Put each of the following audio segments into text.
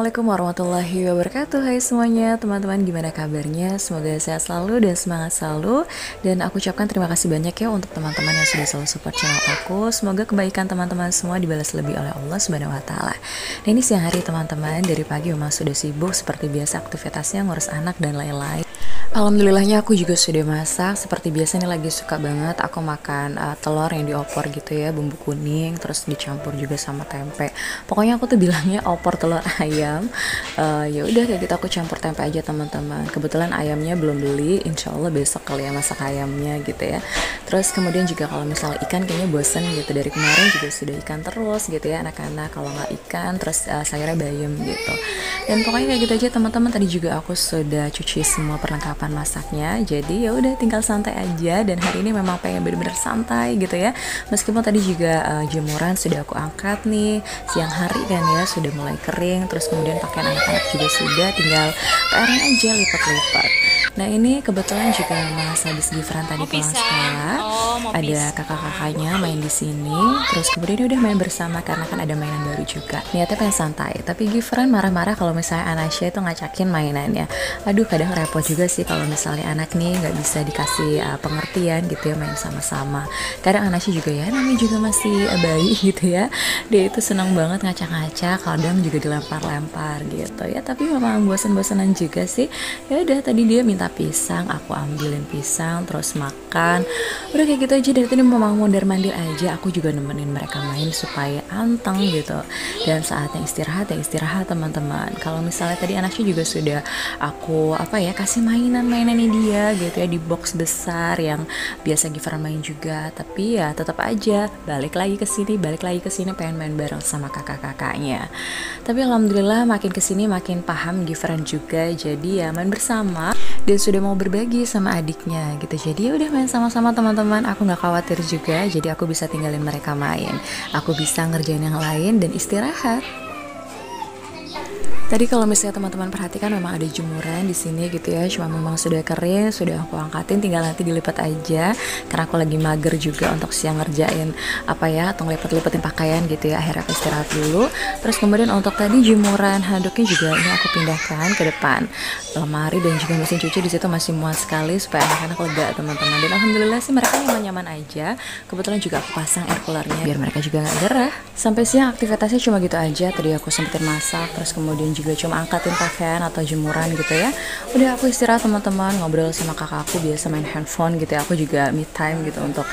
Assalamualaikum warahmatullahi wabarakatuh. Hai semuanya teman-teman, gimana kabarnya? Semoga sehat selalu dan semangat selalu. Dan aku ucapkan terima kasih banyak ya untuk teman-teman yang sudah selalu support channel aku. Semoga kebaikan teman-teman semua dibalas lebih oleh Allah Subhanahu wa Ta'ala. Nah, ini siang hari teman-teman, dari pagi memang sudah sibuk seperti biasa aktivitasnya ngurus anak dan lain-lain. Alhamdulillahnya aku juga sudah masak. Seperti biasa nih lagi suka banget aku makan telur yang diopor gitu ya, bumbu kuning terus dicampur juga sama tempe. Pokoknya aku tuh bilangnya opor telur ayam. Ya udah kayak gitu aku campur tempe aja teman-teman. Kebetulan ayamnya belum beli, insya Allah besok kali ya masak ayamnya gitu ya. Terus kemudian juga kalau misalnya ikan kayaknya bosen gitu, dari kemarin juga sudah ikan terus gitu ya anak-anak. Kalau nggak ikan terus sayurnya bayam gitu. Dan pokoknya kayak gitu aja teman-teman. Tadi juga aku sudah cuci semua perlengkapan masaknya, jadi ya udah tinggal santai aja. Dan hari ini memang pengen bener-bener santai gitu ya, meskipun tadi juga jemuran sudah aku angkat nih siang hari kan ya, sudah mulai kering. Terus kemudian pakaian anak-anak juga sudah, tinggal PR-nya aja lipat-lipat. Nah ini kebetulan juga Mas habis Gifran tadi pulang sekolah, ada kakak-kakaknya main di sini. Terus kemudian udah main bersama karena kan ada mainan baru juga. Niatnya pengen santai, tapi Gifran marah-marah kalau misalnya Anasya itu ngacakin mainannya. Aduh, kadang repot juga sih kalau misalnya anak nih nggak bisa dikasih pengertian gitu ya, main sama-sama. Kadang Anasya juga ya, namanya juga masih bayi gitu ya, dia itu senang banget ngacak-ngacak, kadang juga dilempar-lempar gitu ya. Tapi memang bosan-bosanan juga sih. Ya udah, tadi dia minta pisang, aku ambilin pisang terus makan. Udah kayak gitu aja. Dari tadi memang mondar-mandir aja, aku juga nemenin mereka main supaya anteng gitu. Dan saatnya istirahat ya istirahat teman-teman. Kalau misalnya tadi Anasya juga sudah aku kasih mainan-mainannya dia gitu ya, di box besar yang biasa Gifran main juga. Tapi ya tetap aja balik lagi ke sini pengen main bareng sama kakak-kakaknya. Tapi alhamdulillah makin kesini makin paham Gifran juga, jadi ya main bersama dan sudah mau berbagi sama adiknya gitu. Jadi ya udah main sama-sama teman-teman, aku nggak khawatir juga, jadi aku bisa tinggalin mereka main, aku bisa ngerjain yang lain dan istirahat. Tadi kalau misalnya teman-teman perhatikan memang ada jemuran di sini gitu ya, cuma memang sudah kering, sudah aku angkatin, tinggal nanti dilipat aja karena aku lagi mager juga untuk siang ngerjain atau ngelipet-lipetin pakaian gitu ya. Akhirnya aku istirahat dulu. Terus kemudian untuk tadi jemuran handuknya juga ini aku pindahkan ke depan lemari, dan juga mesin cuci di situ masih muat sekali supaya anak-anak lega teman-teman. Dan alhamdulillah sih mereka nyaman-nyaman aja. Kebetulan juga aku pasang air coolernya biar mereka juga nggak gerah. Sampai siang aktivitasnya cuma gitu aja. Tadi aku sempetin masak, terus kemudian juga cuma angkatin pakaian atau jemuran gitu ya. Udah aku istirahat teman-teman, ngobrol sama kakakku, biasa main handphone gitu ya. Aku juga me time gitu untuk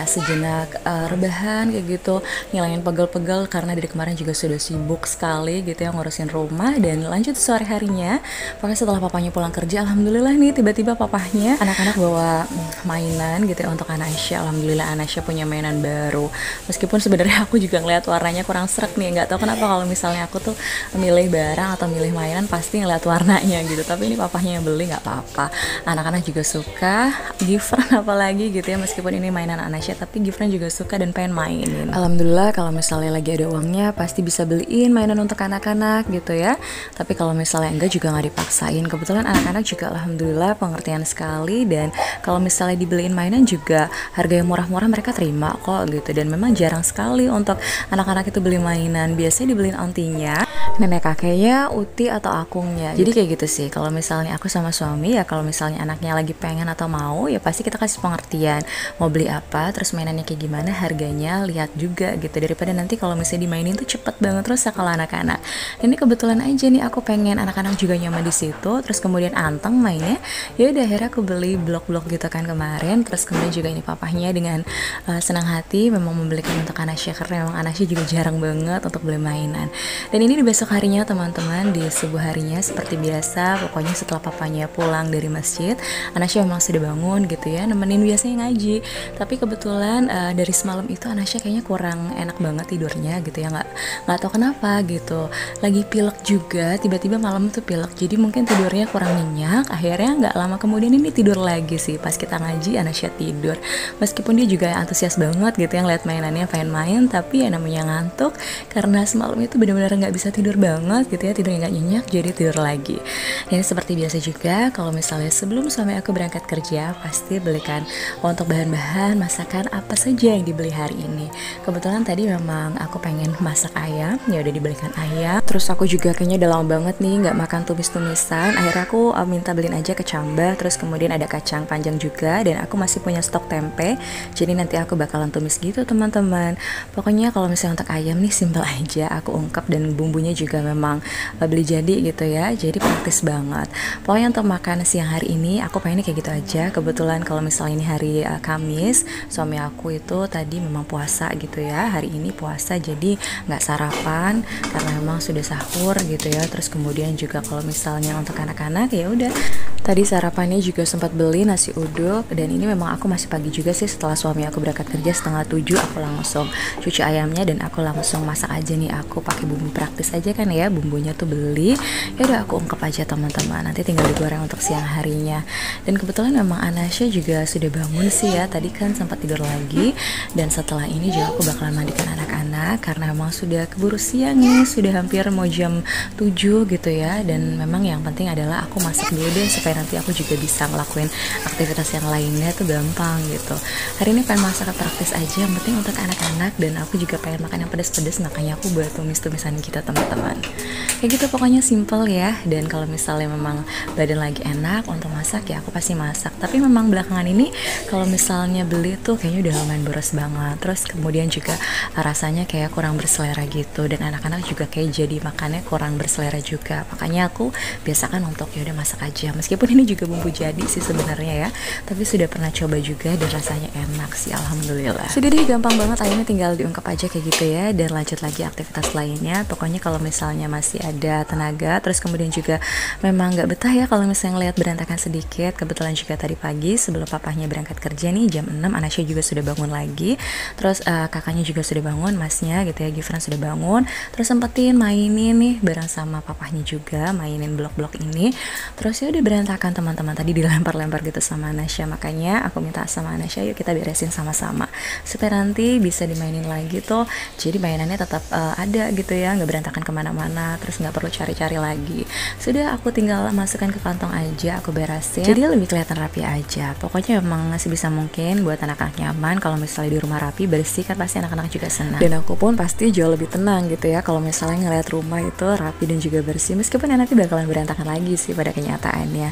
sejenak rebahan kayak gitu, ngilangin pegel-pegel karena dari kemarin juga sudah sibuk sekali gitu ya ngurusin rumah. Dan lanjut sore harinya, pokoknya setelah papanya pulang kerja, alhamdulillah nih tiba-tiba papahnya anak-anak bawa mainan gitu ya untuk Anasya. Alhamdulillah Anasya punya mainan baru, meskipun sebenarnya aku juga ngeliat warnanya kurang srek nih, nggak tahu kenapa kalau misalnya aku tuh milih barang atau milih mainan pasti ngeliat warnanya gitu. Tapi ini papahnya yang beli, nggak apa-apa, anak-anak juga suka. Gifran apalagi gitu ya, meskipun ini mainan Anasya tapi Gifran juga suka dan pengen mainin. Alhamdulillah kalau misalnya lagi ada uangnya pasti bisa beliin mainan untuk anak-anak gitu ya. Tapi kalau misalnya enggak juga nggak dipaksain. Kebetulan anak-anak juga alhamdulillah pengertian sekali, dan kalau misalnya dibeliin mainan juga harga yang murah-murah mereka terima kok gitu. Dan memang jarang sekali untuk anak-anak itu beli mainan, biasanya dibeliin ontinya, nenek kakeknya, uti atau akungnya. Jadi kayak gitu sih. Kalau misalnya aku sama suami ya, kalau misalnya anaknya lagi pengen atau mau ya pasti kita kasih pengertian mau beli apa, terus mainannya kayak gimana, harganya lihat juga gitu, daripada nanti kalau misalnya dimainin tuh cepet banget terus ya kalau anak-anak. Ini kebetulan aja nih aku pengen anak-anak juga nyaman di situ, terus kemudian anteng mainnya. Ya udah akhirnya aku beli blok-blok gitu kan kemarin. Terus kemudian juga ini papahnya dengan senang hati memang membelikan untuk Anasya, karena memang Anasya juga jarang banget untuk beli mainan. Dan ini di besok harinya teman-teman, di subuh harinya seperti biasa, pokoknya setelah papanya pulang dari masjid, Anasya memang sudah bangun gitu ya, nemenin biasanya ngaji. Tapi kebetulan dari semalam itu Anasya kayaknya kurang enak banget tidurnya gitu ya, nggak tahu kenapa gitu, lagi pilek juga, tiba-tiba malam tuh pilek, jadi mungkin tidurnya kurang nyenyak. Akhirnya nggak lama kemudian ini tidur lagi sih, pas kita ngaji Anasya tidur, meskipun dia juga antusias banget gitu ya ngeliat mainannya, pengen main, tapi ya namanya ngantuk karena semalam itu benar-benar nggak bisa tidur tidur banget gitu ya, tidur nggak nyenyak, jadi tidur lagi. Dan seperti biasa juga kalau misalnya sebelum suami aku berangkat kerja, pasti belikan untuk bahan-bahan masakan apa saja yang dibeli hari ini. Kebetulan tadi memang aku pengen masak ayam, ya udah dibelikan ayam. Terus aku juga kayaknya udah lama banget nih nggak makan tumis-tumisan. Akhirnya aku minta beliin aja kecambah. Terus kemudian ada kacang panjang juga, dan aku masih punya stok tempe. Jadi nanti aku bakalan tumis gitu teman-teman. Pokoknya kalau misalnya untuk ayam nih simple aja, aku ungkep, dan bumbunya juga memang beli jadi gitu ya. Jadi praktis banget. Pokoknya untuk makan siang hari ini aku pengennya kayak gitu aja. Kebetulan kalau misalnya ini hari Kamis, suami aku itu tadi memang puasa gitu ya. Hari ini puasa, jadi nggak sarapan karena memang sudah sahur gitu ya. Terus kemudian juga kalau misalnya untuk anak-anak ya udah, tadi sarapannya juga sempat beli nasi uduk, dan ini memang aku masih pagi juga sih. Setelah suami aku berangkat kerja setengah 7, aku langsung cuci ayamnya dan aku langsung masak aja nih. Aku pakai bumbu praktis aja kan ya, bumbunya tuh beli. Ya udah aku ungkep aja teman-teman. Nanti tinggal digoreng untuk siang harinya. Dan kebetulan memang Anasya juga sudah bangun sih ya. Tadi kan sempat tidur lagi, dan setelah ini juga aku bakalan mandikan anak-anak karena memang sudah keburu siang nih, sudah hampir mau jam 7 gitu ya. Dan memang yang penting adalah aku masak dulu deh supaya nanti aku juga bisa ngelakuin aktivitas yang lainnya tuh gampang gitu. Hari ini pengen masak praktis aja, yang penting untuk anak-anak, dan aku juga pengen makan yang pedas-pedas, makanya aku buat tumis-tumisan kita teman-teman. Kayak gitu pokoknya simple ya. Dan kalau misalnya memang badan lagi enak untuk masak ya aku pasti masak. Tapi memang belakangan ini kalau misalnya beli tuh kayaknya udah lumayan boros banget. Terus kemudian juga rasanya kayak kurang berselera gitu, dan anak-anak juga kayak jadi makannya kurang berselera juga. Makanya aku biasakan untuk ya udah masak aja. Meskipun ini juga bumbu jadi sih sebenarnya ya, tapi sudah pernah coba juga dan rasanya enak sih, alhamdulillah. Sudah deh, gampang banget, ayamnya tinggal diungkep aja kayak gitu ya, dan lanjut lagi aktivitas lainnya. Pokoknya kalau misalnya masih ada tenaga, terus kemudian juga memang nggak betah ya kalau misalnya ngeliat berantakan sedikit. Kebetulan juga tadi pagi sebelum papahnya berangkat kerja nih jam 6, Anasya juga sudah bangun lagi. Terus kakaknya juga sudah bangun, masnya gitu ya, Gifran sudah bangun. Terus sempetin mainin nih bareng sama papahnya juga, mainin blok-blok ini. Terus ya udah berantakan teman-teman, tadi dilempar-lempar gitu sama Anasya. Makanya aku minta sama Anasya, yuk kita beresin sama-sama supaya nanti bisa dimainin lagi tuh. Jadi mainannya tetap ada gitu ya, nggak berantakan kemana-mana, terus nggak perlu cari-cari lagi. Sudah aku tinggal masukkan ke kantong aja, aku beresin, jadi lebih kelihatan rapi aja. Pokoknya memang sebisa mungkin buat anak-anak nyaman. Kalau misalnya di rumah rapi bersih kan pasti anak-anak juga senang, dan aku pun pasti jauh lebih tenang gitu ya kalau misalnya ngeliat rumah itu rapi dan juga bersih, meskipun nanti bakalan berantakan lagi sih pada kenyataannya.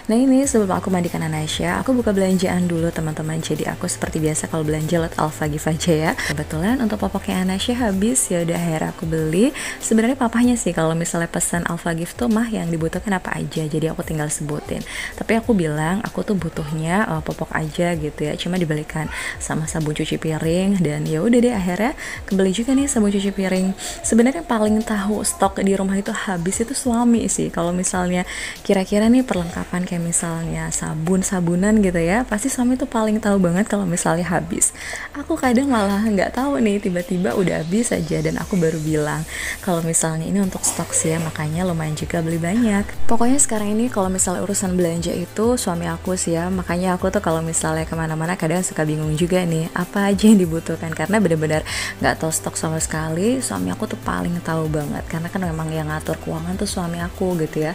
Nah ini sebelum aku mandikan Anasya, aku buka belanjaan dulu teman-teman. Jadi aku seperti biasa kalau belanja lewat Alfa Gift aja ya. Kebetulan untuk popoknya Anasya habis, ya udah akhirnya aku beli. Sebenarnya papahnya sih kalau misalnya pesan Alfa Gift tuh mah yang dibutuhkan apa aja, jadi aku tinggal sebutin. Tapi aku bilang aku tuh butuhnya popok aja gitu ya, cuma dibelikan sama sabun cuci piring. Dan ya udah deh akhirnya kembali juga nih sabun cuci piring. Sebenarnya paling tahu stok di rumah itu habis itu suami sih. Kalau misalnya kira-kira nih perlengkapan kayak misalnya sabunan gitu ya, pasti suami tuh paling tahu banget kalau misalnya habis. Aku kadang malah nggak tahu nih, tiba-tiba udah habis aja dan aku baru bilang kalau misalnya ini untuk stok sih ya, makanya lumayan juga beli banyak. Pokoknya sekarang ini kalau misalnya urusan belanja itu suami aku sih ya, makanya aku tuh kalau misalnya kemana-mana kadang suka bingung juga nih apa aja yang dibutuhkan, karena benar-benar nggak tahu stok sama sekali. Suami aku tuh paling tahu banget, karena kan memang yang ngatur keuangan tuh suami aku gitu ya.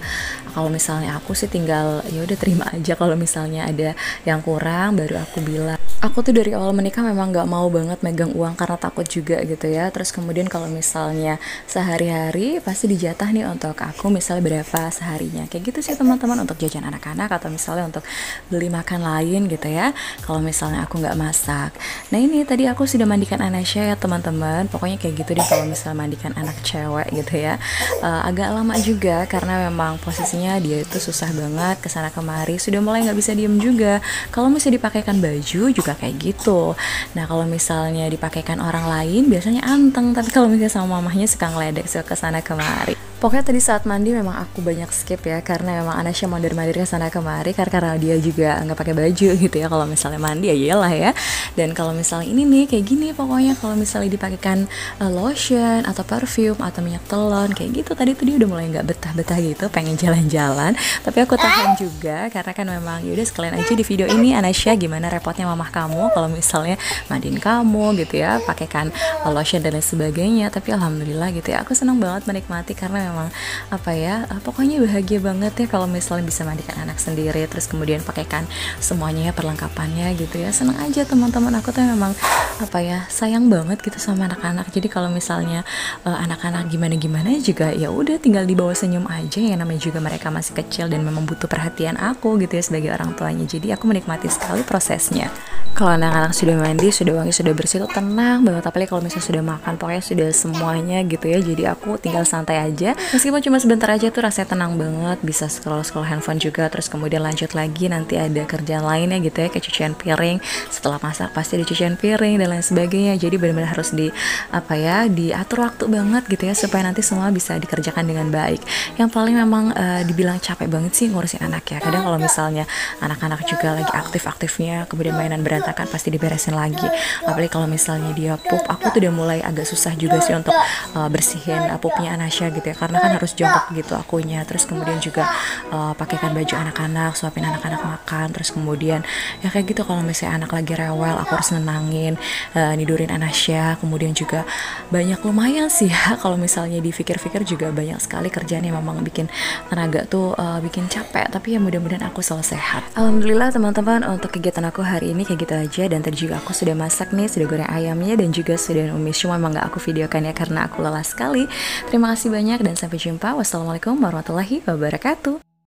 Kalau misalnya aku sih tinggal ya udah terima aja kalau misalnya ada yang kurang, baru aku bilang. Aku tuh dari awal menikah memang nggak mau banget megang uang karena takut juga gitu ya. Terus kemudian kalau misalnya sehari-hari pasti dijatah nih untuk aku misalnya berapa seharinya, kayak gitu sih teman-teman, untuk jajan anak-anak atau misalnya untuk beli makan lain gitu ya kalau misalnya aku nggak masak. Nah ini tadi aku sudah mandikan Anasya ya teman-teman. Pokoknya kayak gitu deh kalau misalnya mandikan anak cewek gitu ya. Agak lama juga karena memang posisinya dia itu susah banget kesana kemari, sudah mulai nggak bisa diem juga. Kalau misalnya dipakaikan baju juga kayak gitu. Nah kalau misalnya dipakaikan orang lain biasanya anteng, tapi kalau misalnya sama mamahnya suka ngeledek, suka kesana kemari. Pokoknya tadi saat mandi memang aku banyak skip ya, karena memang Anasya mondar-mandir ke sana kemari karena dia juga nggak pakai baju gitu ya. Kalau misalnya mandi ya iyalah ya. Dan kalau misalnya ini nih kayak gini, pokoknya kalau misalnya dipakaikan lotion atau parfum atau minyak telon kayak gitu, tadi tuh dia udah mulai nggak betah-betah gitu, pengen jalan-jalan. Tapi aku tahan juga karena kan memang yaudah sekalian aja di video ini Anasya gimana repotnya mamah kamu kalau misalnya mandiin kamu gitu ya, pakaikan lotion dan lain sebagainya. Tapi alhamdulillah gitu ya, aku senang banget menikmati karena memang apa ya, pokoknya bahagia banget ya kalau misalnya bisa mandikan anak sendiri, terus kemudian pakaikan semuanya ya, perlengkapannya gitu ya. Senang aja teman-teman, aku tuh memang apa ya, sayang banget gitu sama anak-anak. Jadi kalau misalnya anak-anak gimana-gimana juga ya udah tinggal dibawa senyum aja ya, namanya juga mereka masih kecil dan memang butuh perhatian aku gitu ya sebagai orang tuanya. Jadi aku menikmati sekali prosesnya. Kalau anak-anak sudah mandi, sudah wangi, sudah bersih tuh tenang banget. Apalagi kalau misalnya sudah makan, pokoknya sudah semuanya gitu ya. Jadi aku tinggal santai aja. Meskipun cuma sebentar aja tuh rasanya tenang banget. Bisa scroll-scroll handphone juga. Terus kemudian lanjut lagi, nanti ada kerjaan lainnya gitu ya, kayak cucian piring. Setelah masak pasti ada cucian piring dan lain sebagainya. Jadi benar-benar harus diatur waktu banget gitu ya, supaya nanti semua bisa dikerjakan dengan baik. Yang paling memang dibilang capek banget sih ngurusin anak ya. Kadang kalau misalnya anak-anak juga lagi aktif-aktifnya, kemudian mainan berantakan pasti diberesin lagi. Apalagi kalau misalnya dia pup, aku tuh udah mulai agak susah juga sih untuk bersihin pupnya Anasya gitu ya, karena kan harus jongkok gitu akunya. Terus kemudian juga pakaikan baju anak-anak, suapin anak-anak makan. Terus kemudian ya kayak gitu, kalau misalnya anak lagi rewel aku harus nenangin, nidurin Anasya. Kemudian juga banyak lumayan sih ya, kalau misalnya dipikir-pikir juga banyak sekali kerjaan yang memang bikin tenaga tuh bikin capek. Tapi ya mudah-mudahan aku selalu sehat. Alhamdulillah teman-teman, untuk kegiatan aku hari ini kayak gitu aja. Dan tadi juga aku sudah masak nih, sudah goreng ayamnya dan juga sudah numis. Cuma emang gak aku videokan ya karena aku lelah sekali. Terima kasih banyak dan sampai jumpa. Wassalamualaikum warahmatullahi wabarakatuh.